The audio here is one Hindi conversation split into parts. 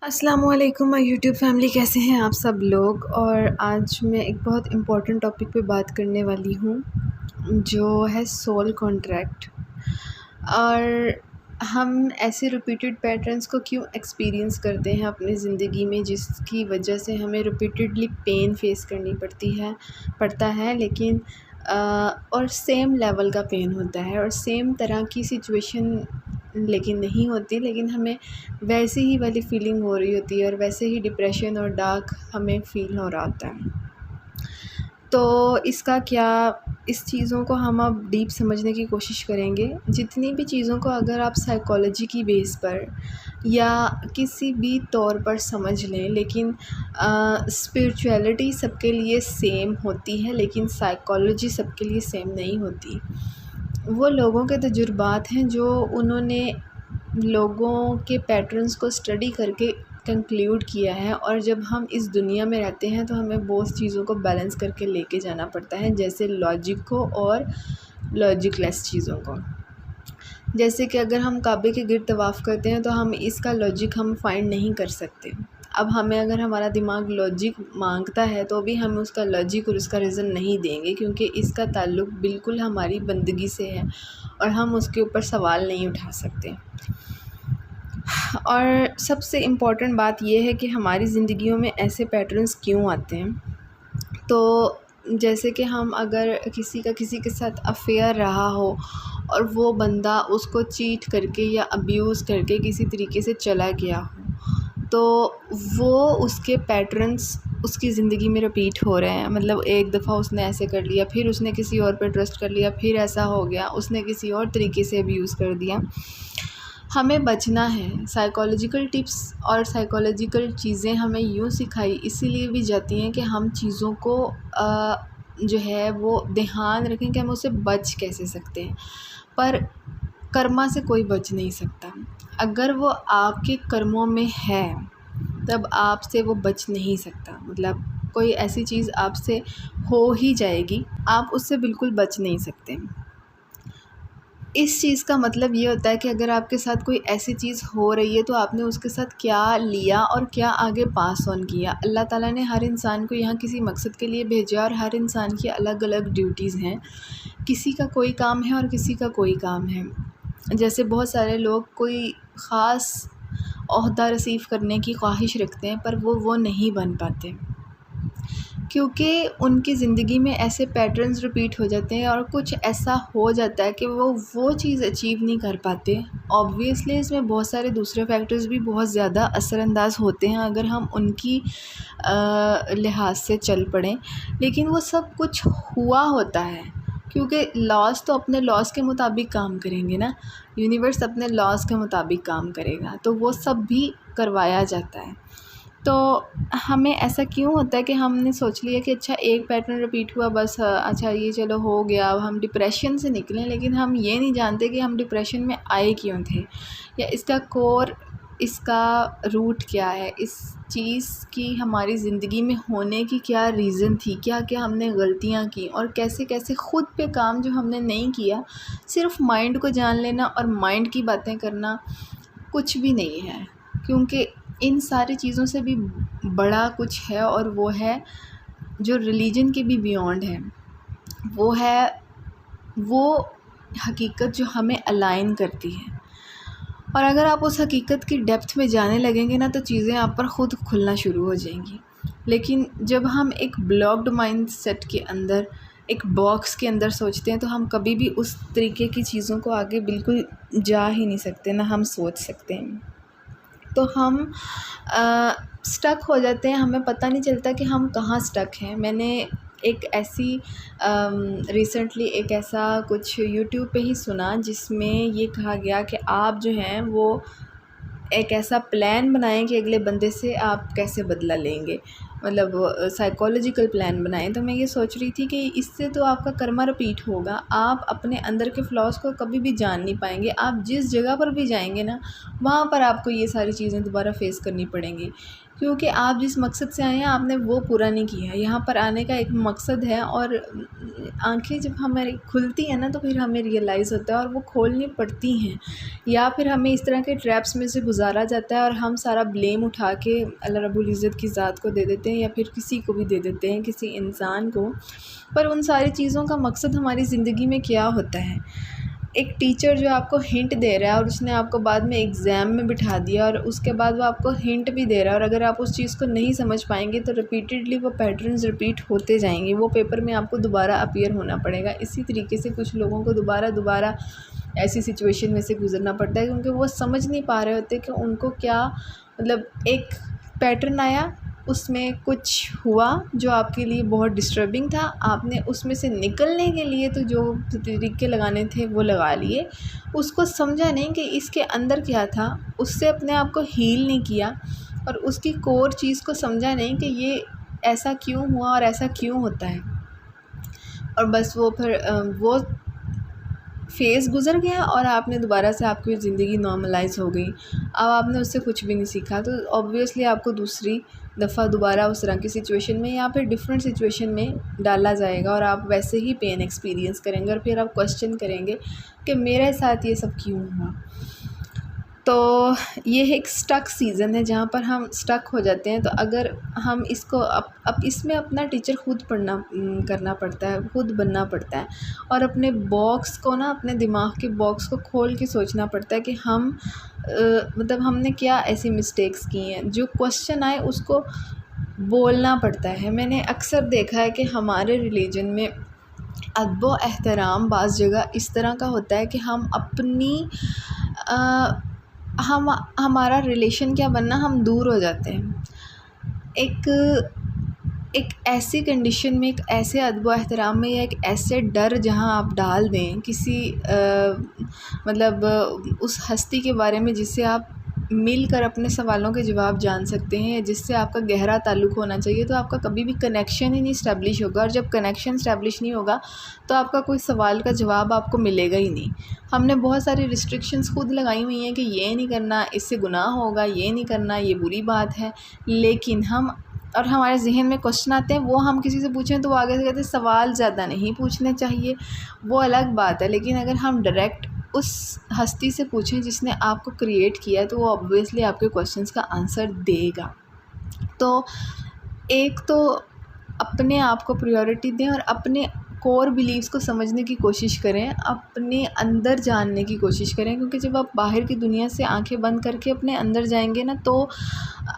अस्सलामुअलैकुम माय यूट्यूब फैमिली, कैसे हैं आप सब लोग। और आज मैं एक बहुत इम्पोर्टेंट टॉपिक पे बात करने वाली हूँ जो है सोल कॉन्ट्रैक्ट। और हम ऐसे रिपीटेड पैटर्न्स को क्यों एक्सपीरियंस करते हैं अपनी ज़िंदगी में, जिसकी वजह से हमें रिपीटेडली पेन फेस करनी पड़ता है लेकिन और सेम लेवल का पेन होता है और सेम तरह की सिचुएशन लेकिन नहीं होती, लेकिन हमें वैसे ही वाली फीलिंग हो रही होती है और वैसे ही डिप्रेशन और डार्क हमें फ़ील हो रहा होता है। तो इसका क्या, इस चीज़ों को हम अब डीप समझने की कोशिश करेंगे। जितनी भी चीज़ों को अगर आप साइकोलॉजी की बेस पर या किसी भी तौर पर समझ लें, लेकिन स्पिरिचुअलिटी सबके लिए सेम होती है लेकिन साइकोलॉजी सबके लिए सेम नहीं होती। वो लोगों के तजुर्बात हैं जो उन्होंने लोगों के पैटर्न्स को स्टडी करके कंक्लूड किया है। और जब हम इस दुनिया में रहते हैं तो हमें बहुत चीज़ों को बैलेंस करके लेके जाना पड़ता है, जैसे लॉजिक को और लॉजिकलेस चीज़ों को। जैसे कि अगर हम काबे के गिर्द तवाफ़ करते हैं तो हम इसका लॉजिक हम फाइंड नहीं कर सकते। अब हमें अगर हमारा दिमाग लॉजिक मांगता है तो भी हम उसका लॉजिक और उसका रीज़न नहीं देंगे, क्योंकि इसका ताल्लुक़ बिल्कुल हमारी बंदगी से है और हम उसके ऊपर सवाल नहीं उठा सकते। और सबसे इम्पॉर्टेंट बात यह है कि हमारी ज़िंदगियों में ऐसे पैटर्न्स क्यों आते हैं। तो जैसे कि हम अगर किसी के साथ अफेयर रहा हो और वो बंदा उसको चीट करके या अब्यूज़ करके किसी तरीके से चला गया हो, तो वो उसके पैटर्न्स उसकी ज़िंदगी में रिपीट हो रहे हैं। मतलब एक दफ़ा उसने ऐसे कर लिया, फिर उसने किसी और पे ट्रस्ट कर लिया, फिर ऐसा हो गया, उसने किसी और तरीके से अब्यूज़ कर दिया। हमें बचना है। साइकोलॉजिकल टिप्स और साइकोलॉजिकल चीज़ें हमें यूँ सिखाई इसीलिए भी जाती हैं कि हम चीज़ों को जो है वो ध्यान रखें कि हम उससे बच कैसे सकते हैं। पर कर्मा से कोई बच नहीं सकता। अगर वो आपके कर्मों में है तब आपसे वो बच नहीं सकता। मतलब कोई ऐसी चीज़ आपसे हो ही जाएगी, आप उससे बिल्कुल बच नहीं सकते। इस चीज़ का मतलब ये होता है कि अगर आपके साथ कोई ऐसी चीज़ हो रही है तो आपने उसके साथ क्या लिया और क्या आगे पास ऑन किया। अल्लाह ताला ने हर इंसान को यहाँ किसी मकसद के लिए भेजा और हर इंसान की अलग अलग ड्यूटीज़ हैं। किसी का कोई काम है और किसी का कोई काम है। जैसे बहुत सारे लोग कोई ख़ास ओहदा रिसीव करने की ख्वाहिश रखते हैं पर वो नहीं बन पाते, क्योंकि उनकी ज़िंदगी में ऐसे पैटर्न्स रिपीट हो जाते हैं और कुछ ऐसा हो जाता है कि वो चीज़ अचीव नहीं कर पाते। ऑब्वियसली इसमें बहुत सारे दूसरे फैक्टर्स भी बहुत ज़्यादा असरअंदाज होते हैं अगर हम उनकी लिहाज से चल पड़ें, लेकिन वो सब कुछ हुआ होता है क्योंकि लॉस तो अपने लॉस के मुताबिक काम करेंगे ना। यूनिवर्स अपने लॉस के मुताबिक काम करेगा, तो वो सब भी करवाया जाता है। तो हमें ऐसा क्यों होता है कि हमने सोच लिया कि अच्छा एक पैटर्न रिपीट हुआ, बस अच्छा ये चलो हो गया, अब हम डिप्रेशन से निकलें। लेकिन हम ये नहीं जानते कि हम डिप्रेशन में आए क्यों थे, या इसका कोर, इसका रूट क्या है, इस चीज़ की हमारी ज़िंदगी में होने की क्या रीज़न थी, क्या क्या हमने गलतियाँ की और कैसे कैसे ख़ुद पे काम जो हमने नहीं किया। सिर्फ माइंड को जान लेना और माइंड की बातें करना कुछ भी नहीं है, क्योंकि इन सारी चीज़ों से भी बड़ा कुछ है और वो है जो रिलीजन के भी बियॉन्ड है। वो है वो हकीकत जो हमें अलाइन करती है। और अगर आप उस हकीकत की डेप्थ में जाने लगेंगे ना तो चीज़ें आप पर ख़ुद खुलना शुरू हो जाएंगी। लेकिन जब हम एक ब्लॉक्ड माइंड सेट के अंदर, एक बॉक्स के अंदर सोचते हैं तो हम कभी भी उस तरीके की चीज़ों को आगे बिल्कुल जा ही नहीं सकते, ना हम सोच सकते हैं। तो हम स्टक हो जाते हैं, हमें पता नहीं चलता कि हम कहाँ स्टक हैं। मैंने एक ऐसी रिसेंटली एक ऐसा कुछ यूट्यूब पे ही सुना जिसमें ये कहा गया कि आप जो हैं वो एक ऐसा प्लान बनाएं कि अगले बंदे से आप कैसे बदला लेंगे। मतलब साइकोलॉजिकल प्लान बनाएं। तो मैं ये सोच रही थी कि इससे तो आपका कर्मा रिपीट होगा, आप अपने अंदर के फ्लॉज को कभी भी जान नहीं पाएंगे। आप जिस जगह पर भी जाएंगे ना, वहाँ पर आपको ये सारी चीज़ें दोबारा फेस करनी पड़ेंगी, क्योंकि आप जिस मकसद से आए हैं आपने वो पूरा नहीं किया है। यहाँ पर आने का एक मकसद है, और आंखें जब हमारी खुलती हैं ना तो फिर हमें रियलाइज़ होता है, और वो खोलनी पड़ती हैं, या फिर हमें इस तरह के ट्रैप्स में से गुजारा जाता है और हम सारा ब्लेम उठा के अल्लाह रब्बुल इज़्ज़त की ज़ात को दे देते हैं, या फिर किसी को भी दे देते हैं, किसी इंसान को। पर उन सारी चीज़ों का मकसद हमारी ज़िंदगी में क्या होता है? एक टीचर जो आपको हिंट दे रहा है और उसने आपको बाद में एग्ज़ाम में बिठा दिया, और उसके बाद वो आपको हिंट भी दे रहा है, और अगर आप उस चीज़ को नहीं समझ पाएंगे तो रिपीटेडली वो पैटर्न्स रिपीट होते जाएंगे, वो पेपर में आपको दोबारा अपीयर होना पड़ेगा। इसी तरीके से कुछ लोगों को दोबारा ऐसी सिचुएशन में से गुजरना पड़ता है, क्योंकि वो समझ नहीं पा रहे होते कि उनको क्या, मतलब एक पैटर्न आया, उसमें कुछ हुआ जो आपके लिए बहुत डिस्टर्बिंग था, आपने उसमें से निकलने के लिए तो जो तरीके लगाने थे वो लगा लिए, उसको समझा नहीं कि इसके अंदर क्या था, उससे अपने आप को हील नहीं किया, और उसकी कोर चीज़ को समझा नहीं कि ये ऐसा क्यों हुआ और ऐसा क्यों होता है। और बस वो फिर वो फ़ेज़ गुज़र गया और आपने दोबारा से, आपकी ज़िंदगी नॉर्मलाइज़ हो गई। अब आपने उससे कुछ भी नहीं सीखा, तो ऑब्वियसली आपको दूसरी दफ़ा दोबारा उस तरह की सिचुएशन में या फिर डिफरेंट सिचुएशन में डाला जाएगा, और आप वैसे ही पेन एक्सपीरियंस करेंगे, और फिर आप क्वेश्चन करेंगे कि मेरे साथ ये सब क्यों हुआ। तो ये एक स्टक सीज़न है जहाँ पर हम स्टक हो जाते हैं। तो अगर हम इसको अब इसमें अपना टीचर खुद करना पड़ता है, खुद बनना पड़ता है, और अपने बॉक्स को ना, अपने दिमाग के बॉक्स को खोल के सोचना पड़ता है कि हम मतलब हमने क्या ऐसी मिस्टेक्स की हैं। जो क्वेश्चन आए उसको बोलना पड़ता है। मैंने अक्सर देखा है कि हमारे रिलीजन में अदब व एहतराम बाज़ जगह इस तरह का होता है कि हम अपनी हमारा रिलेशन क्या बनना, हम दूर हो जाते हैं। एक ऐसी कंडीशन में, एक ऐसे अदब व एहतराम में, या एक ऐसे डर जहाँ आप डाल दें किसी मतलब उस हस्ती के बारे में जिससे आप मिलकर अपने सवालों के जवाब जान सकते हैं, या जिससे आपका गहरा ताल्लुक़ होना चाहिए, तो आपका कभी भी कनेक्शन ही नहीं इस्टेब्लिश होगा। और जब कनेक्शन इस्टेब्लिश नहीं होगा तो आपका कोई सवाल का जवाब आपको मिलेगा ही नहीं। हमने बहुत सारी रिस्ट्रिक्शंस खुद लगाई हुई हैं कि ये नहीं करना, इससे गुनाह होगा, ये नहीं करना, ये बुरी बात है, लेकिन और हमारे ज़हन में क्वेश्चन आते हैं, वो हम किसी से पूछें तो वो आगे से कहते हैं सवाल ज़्यादा नहीं पूछने चाहिए, वो अलग बात है। लेकिन अगर हम डायरेक्ट उस हस्ती से पूछें जिसने आपको क्रिएट किया है, तो वो ऑब्वियसली आपके क्वेश्चंस का आंसर देगा। तो एक तो अपने आप को प्रायोरिटी दें, और अपने कोर बिलीव्स को समझने की कोशिश करें, अपने अंदर जानने की कोशिश करें, क्योंकि जब आप बाहर की दुनिया से आंखें बंद करके अपने अंदर जाएंगे ना, तो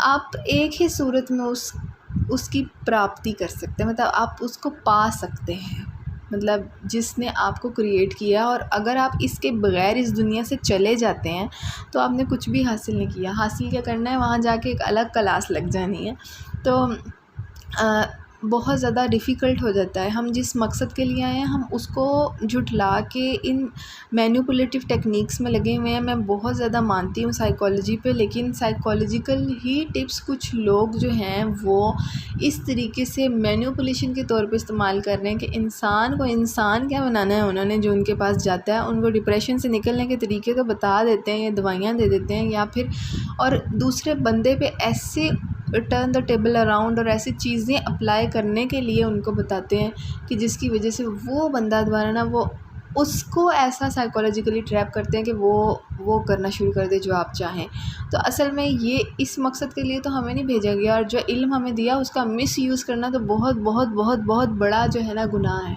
आप एक ही सूरत में उसकी प्राप्ति कर सकते हैं, मतलब आप उसको पा सकते हैं, मतलब जिसने आपको क्रिएट किया। और अगर आप इसके बग़ैर इस दुनिया से चले जाते हैं तो आपने कुछ भी हासिल नहीं किया। हासिल क्या करना है, वहाँ जाके एक अलग क्लास लग जानी है। तो बहुत ज़्यादा डिफ़िकल्ट हो जाता है। हम जिस मकसद के लिए आए हैं, हम उसको झुठला के इन मैनिपुलेटिव टेक्निक्स में लगे हुए हैं। मैं बहुत ज़्यादा मानती हूँ साइकोलॉजी पे, लेकिन साइकोलॉजिकल ही टिप्स कुछ लोग जो हैं वो इस तरीके से मैनिपुलेशन के तौर पे इस्तेमाल कर रहे हैं कि इंसान को इंसान क्या बनाना है उन्होंने, जो उनके पास जाता है उनको डिप्रेशन से निकलने के तरीके तो बता देते हैं, या दवाइयाँ दे देते हैं, या फिर और दूसरे बंदे पे ऐसे टर्न द टेबल अराउंड और ऐसी चीज़ें अप्लाई करने के लिए उनको बताते हैं कि जिसकी वजह से वो बंदा दोबारा ना, वो उसको ऐसा साइकोलॉजिकली ट्रैप करते हैं कि वो करना शुरू कर दे जो आप चाहें। तो असल में ये इस मकसद के लिए तो हमें नहीं भेजा गया, और जो इल्म हमें दिया उसका मिसयूज़ करना तो बहुत बहुत बहुत बहुत बड़ा जो है ना गुनाह है।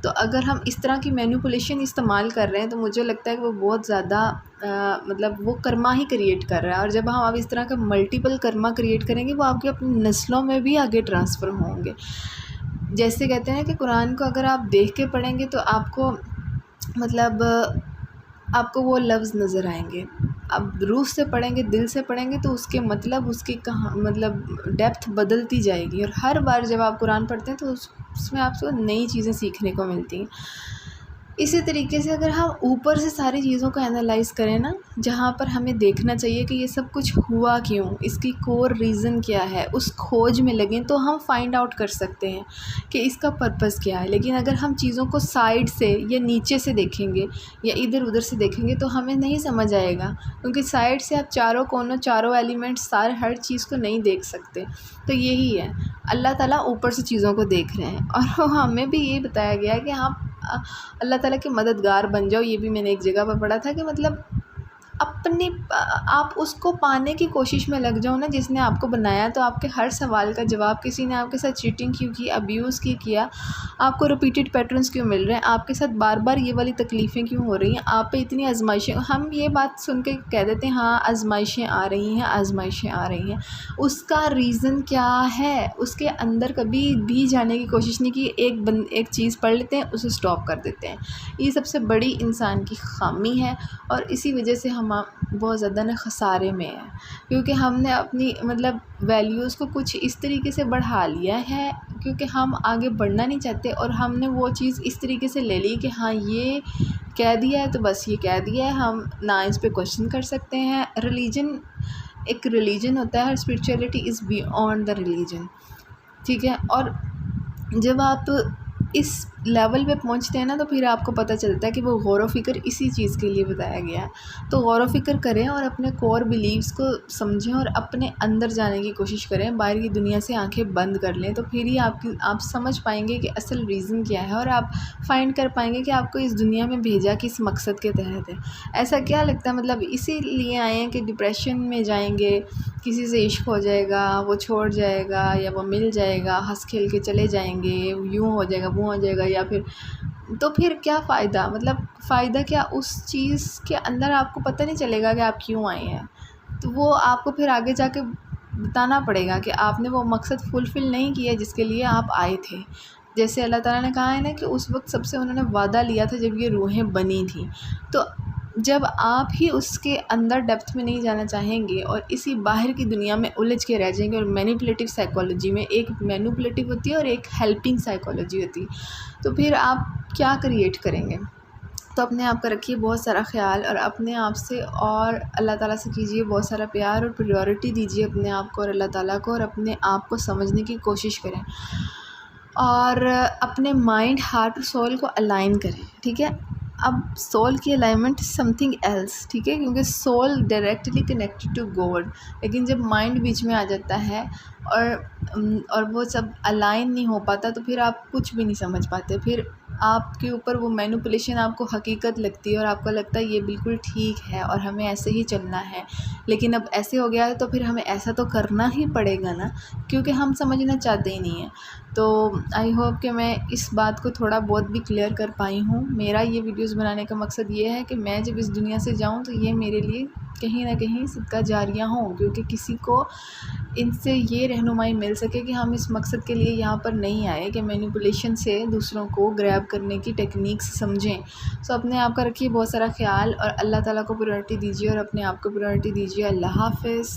तो अगर हम इस तरह की मैनिपुलेशन इस्तेमाल कर रहे हैं तो मुझे लगता है कि वो बहुत ज़्यादा मतलब वो कर्मा ही क्रिएट कर रहा है। और जब हम अब इस तरह का मल्टीपल कर्मा क्रिएट करेंगे, वो आपके अपनी नस्लों में भी आगे ट्रांसफ़र होंगे। जैसे कहते हैं कि कुरान को अगर आप देख के पढ़ेंगे तो आपको मतलब आपको वो लफ्ज़ नज़र आएंगे। अब रूह से पढ़ेंगे, दिल से पढ़ेंगे, तो उसके मतलब उसकी मतलब डेप्थ बदलती जाएगी। और हर बार जब आप कुरान पढ़ते हैं तो उसमें आपको नई चीज़ें सीखने को मिलती हैं। इसी तरीके से अगर हम ऊपर से सारी चीज़ों को एनालाइज़ करें ना, जहाँ पर हमें देखना चाहिए कि ये सब कुछ हुआ क्यों, इसकी कोर रीज़न क्या है, उस खोज में लगें तो हम फाइंड आउट कर सकते हैं कि इसका पर्पस क्या है। लेकिन अगर हम चीज़ों को साइड से या नीचे से देखेंगे या इधर उधर से देखेंगे तो हमें नहीं समझ आएगा, क्योंकि साइड से आप चारों कोनों, चारों एलिमेंट्स, सारे हर चीज़ को नहीं देख सकते। तो यही है, अल्लाह ताला ऊपर से चीज़ों को देख रहे हैं और हमें भी ये बताया गया है कि आप अल्लाह ताला के मददगार बन जाओ। ये भी मैंने एक जगह पर पढ़ा था कि मतलब अपनी आप उसको पाने की कोशिश में लग जाओ ना जिसने आपको बनाया, तो आपके हर सवाल का जवाब, किसी ने आपके साथ चीटिंग क्यों की, अब्यूज़ क्यों किया, आपको रिपीटेड पैटर्न्स क्यों मिल रहे हैं, आपके साथ बार बार ये वाली तकलीफ़ें क्यों हो रही हैं, आप पे इतनी आजमाइशें, हम ये बात सुन के कह देते हैं हाँ आजमाइशें आ रही हैं, आजमाइशें आ रही हैं। उसका रीज़न क्या है, उसके अंदर कभी भी जाने की कोशिश नहीं की। एक चीज़ पढ़ लेते हैं, उसे स्टॉप कर देते हैं। ये सबसे बड़ी इंसान की ख़ामी है और इसी वजह से हम बहुत ज़्यादा ना खसारे में हैं, क्योंकि हमने अपनी मतलब वैल्यूज़ को कुछ इस तरीके से बढ़ा लिया है, क्योंकि हम आगे बढ़ना नहीं चाहते और हमने वो चीज़ इस तरीके से ले ली कि हाँ ये कह दिया है तो बस ये कह दिया है, हम ना इस पे क्वेश्चन कर सकते हैं। रिलीजन एक रिलीजन होता है, spirituality is beyond the religion, ठीक है। और जब आप इस लेवल पे पहुंचते हैं ना तो फिर आपको पता चलता है कि वो गौर व फ़िक्र इसी चीज़ के लिए बताया गया है। तो गौर व फ़िक्र करें और अपने कोर बिलीव्स को समझें और अपने अंदर जाने की कोशिश करें, बाहर की दुनिया से आंखें बंद कर लें, तो फिर ही आप समझ पाएंगे कि असल रीज़न क्या है और आप फाइंड कर पाएंगे कि आपको इस दुनिया में भेजा किस मकसद के तहत है। ऐसा क्या लगता है, मतलब इसीलिए आए हैं कि डिप्रेशन में जाएंगे, किसी से इश्क हो जाएगा, वो छोड़ जाएगा या वो मिल जाएगा, हंस खेल के चले जाएंगे, यूँ हो जाएगा वो हो जाएगा, या फिर क्या फ़ायदा, मतलब फ़ायदा क्या उस चीज़ के अंदर आपको पता नहीं चलेगा कि आप क्यों आए हैं। तो वो आपको फिर आगे जाके बताना पड़ेगा कि आपने वो मकसद फुलफ़िल नहीं किया जिसके लिए आप आए थे। जैसे अल्लाह ताला ने कहा है ना कि उस वक्त सबसे उन्होंने वादा लिया था जब ये रूहें बनी थी। तो जब आप ही उसके अंदर डेप्थ में नहीं जाना चाहेंगे और इसी बाहर की दुनिया में उलझ के रह जाएंगे, और मैनिपुलेटिव साइकोलॉजी में एक मैनिपुलेटिव होती है और एक हेल्पिंग साइकोलॉजी होती है, तो फिर आप क्या क्रिएट करेंगे। तो अपने आप का रखिए बहुत सारा ख़्याल और अपने आप से और अल्लाह ताला से कीजिए बहुत सारा प्यार और प्रायोरिटी दीजिए अपने आप को और अल्लाह ताला को, और अपने आप को समझने की कोशिश करें और अपने माइंड, हार्ट और सोल को अलाइन करें, ठीक है। अब सोल की अलाइनमेंट समथिंग एल्स, ठीक है, क्योंकि soul directly connected to God, लेकिन जब माइंड बीच में आ जाता है और वो सब अलाइन नहीं हो पाता तो फिर आप कुछ भी नहीं समझ पाते। फिर आपके ऊपर वो मैनिपुलेशन आपको हकीकत लगती है और आपको लगता है ये बिल्कुल ठीक है और हमें ऐसे ही चलना है, लेकिन अब ऐसे हो गया है तो फिर हमें ऐसा तो करना ही पड़ेगा ना, क्योंकि हम समझना चाहते ही नहीं हैं। तो आई होप कि मैं इस बात को थोड़ा बहुत भी क्लियर कर पाई हूँ। मेरा ये वीडियोस बनाने का मकसद ये है कि मैं जब इस दुनिया से जाऊँ तो ये मेरे लिए कहीं ना कहीं सदका जारिया हों, क्योंकि किसी को इनसे ये रहनुमाई मिल सके कि हम इस मकसद के लिए यहाँ पर नहीं आए कि मैनिपुलेशन से दूसरों को ग्रैब करने की टेक्निक्स समझें। सो अपने आप का रखिए बहुत सारा ख्याल और अल्लाह ताला को प्रायोरिटी दीजिए और अपने आप को प्रायोरिटी दीजिए। अल्लाह हाफ़िज़।